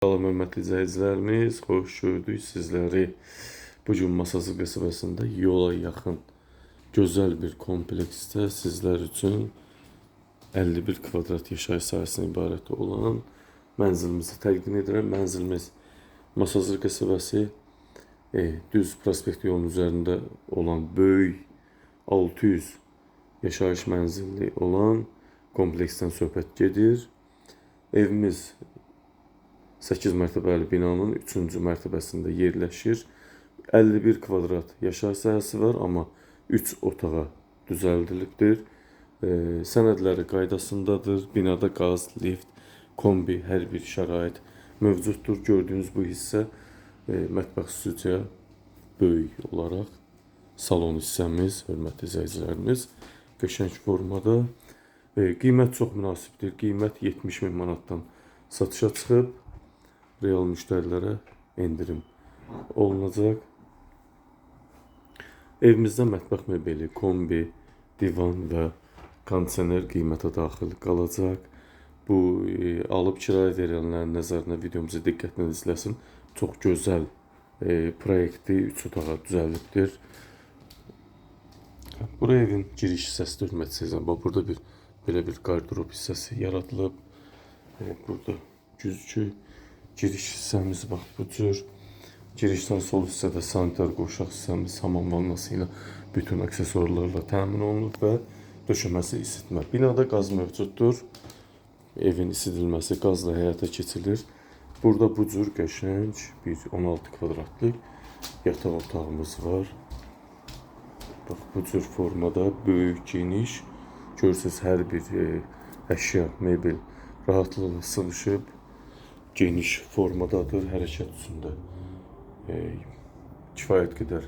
Salam hörmətli izləyicilərimiz, xoş gördük sizləri. Bugün Masazır qəsəbəsində yola yaxın gözəl bir kompleksdə sizlər üçün 51 kvadrat yaşayış sahəsindən ibarət olan mənzilimizi təqdim edirəm. Mənzilimiz Masazır qəsəbəsi düz prospekt yolunun üzərində olan böyük 600 yaşayış mənzilli olan kompleksdən söhbət gedir. Evimiz 8 mərtəbəli binanın 3-cü mərtəbəsində yerləşir. 51 kvadrat yaşayış sahəsi var, amma 3 otağa düzəldilibdir. Sənədləri qaydasındadır. Binada qaz, lift, kombi, hər bir şərait mövcuddur. Gördüyünüz bu hissə mətbəx stüdiya böyük olaraq salon hissəmiz, hörmətli izləyicilərimiz, qəşəng formada. Qiymət çox münasibdir. Qiymət 70.000 manatdan satışa çıxıb. Real müştərilərə endirim olunacaq. Evimizdə mətbəx mebeli, kombi, divan və kondisioner qiymətə daxil qalacaq. Bu alıb kirayə verənlərin nəzərinə videomuzu diqqətlə izləsin. Çox gözəl proyekti 3 otağa düzəlibdir. Buraya evin giriş hissəsidir, hörmətli. Burada belə bir qardırob hissəsi yaradılıb. Burada güzgü giriş hissəmiz bax bu cür. Girişdən sol hissədə sanitar qoşaq hissəmiz hamam vannası ilə bütün aksesuarlarla təmin olunub və döşəməsi isitmə. Binada qaz mövcuddur. Evin isidilməsi qazla həyata keçirilir. Burada bu cür qəşəng bir 16 kvadratlıq yataq otağımız var. Bax bu cür formada böyük, geniş. Görürsünüz hər bir əşya, mebel rahatlıqla sığışıb. Geniş formadadır, hərəkət üstündə kifayət qədər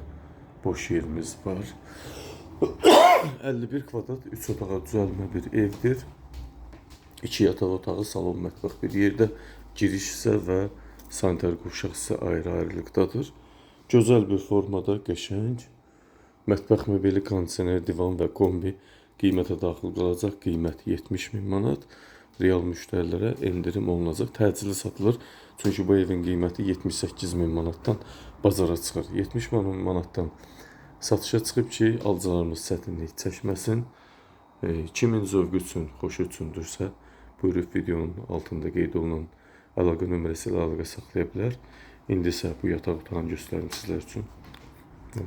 boş yerimiz var. 51 kvadrat 3 otağa düzəlmə bir evdir. 2 yataq otağı, salon, mətbəx bir yerdə, giriş hissə və sanitar qovşaq hissə ayrı-ayrılıqdadır. Gözəl bir formada, qəşəng mətbəx mebeli, kondisioner, divan və kombi qiymətə daxil qalacaq. Qiymət 70.000 manat. Real müştərilərə endirim olunacaq. Təcili satılır. Çünki bu evin qiyməti 78.000 manatdan bazara çıxır. 70.000 manatdan satışa çıxıb ki, alıcılarımız çətinlik çəkməsin. Kimin zövqü üçün, xoşu üçündürsə, buyurub videonun altında qeyd olunan əlaqə nömrəsi ilə əlaqə saxlaya bilər. İndi isə bu yataq otağını göstərim sizlər üçün.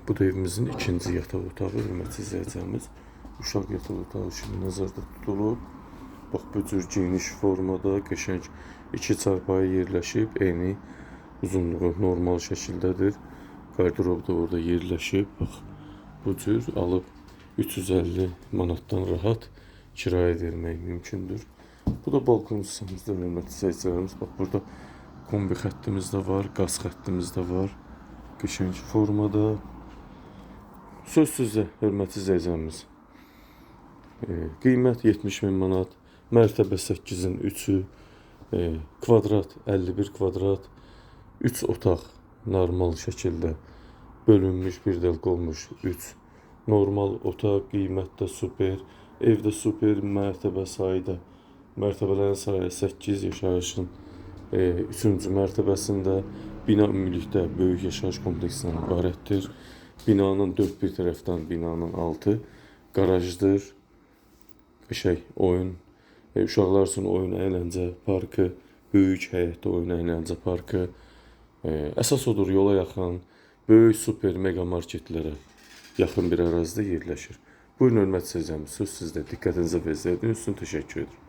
Bu da evimizin ikinci yataq otağı, hörmətli izləyicilərimiz. Uşaq yataq otağı kimi nəzərdə tutulub. Bax bu cür geniş formada qəşəng 2 çarpayı yerləşib, eyni uzunluğu normal şəkildədir. Qardırob da orada yerləşib. Bax bu cür alıb 350 manatdan rahat kirayə vermək mümkündür. Bu da balkon hissəmizdə, hörmətli izləyicilərimiz. Bax burada kombi xəttimiz də var, qaz xəttimiz də var. Qəşəng formada. Söz sizə, hörmətli izləyicilərimiz. Qiymət 70.000 manat. Mərtəbə 8-in 3-ü, kvadrat 51 kvadrat, 3 otaq normal şəkildə bölünmüş, bir dəlik olmuş 3 normal otaq, qiymət də super, evdə super, mərtəbə sayı da, mərtəbələrin sayı 8, yaşayışın 3-cü mərtəbəsində, bina ümumilikdə böyük yaşayış kompleksindən ibarətdir. Binanın 4 bir tərəfdən binanın altı qarajdır, oyun, uşaqlar üçün oyun əyləncə parkı, böyük həyətdə oyun əyləncə parkı. Əsas odur, yola yaxın, böyük super mega marketlərə yaxın bir ərazidə yerləşir. Buyurun hörmətli izləyicilərimiz, söz sizdə. Diqqətinizə və izlədiyiniz üçün təşəkkür edirəm.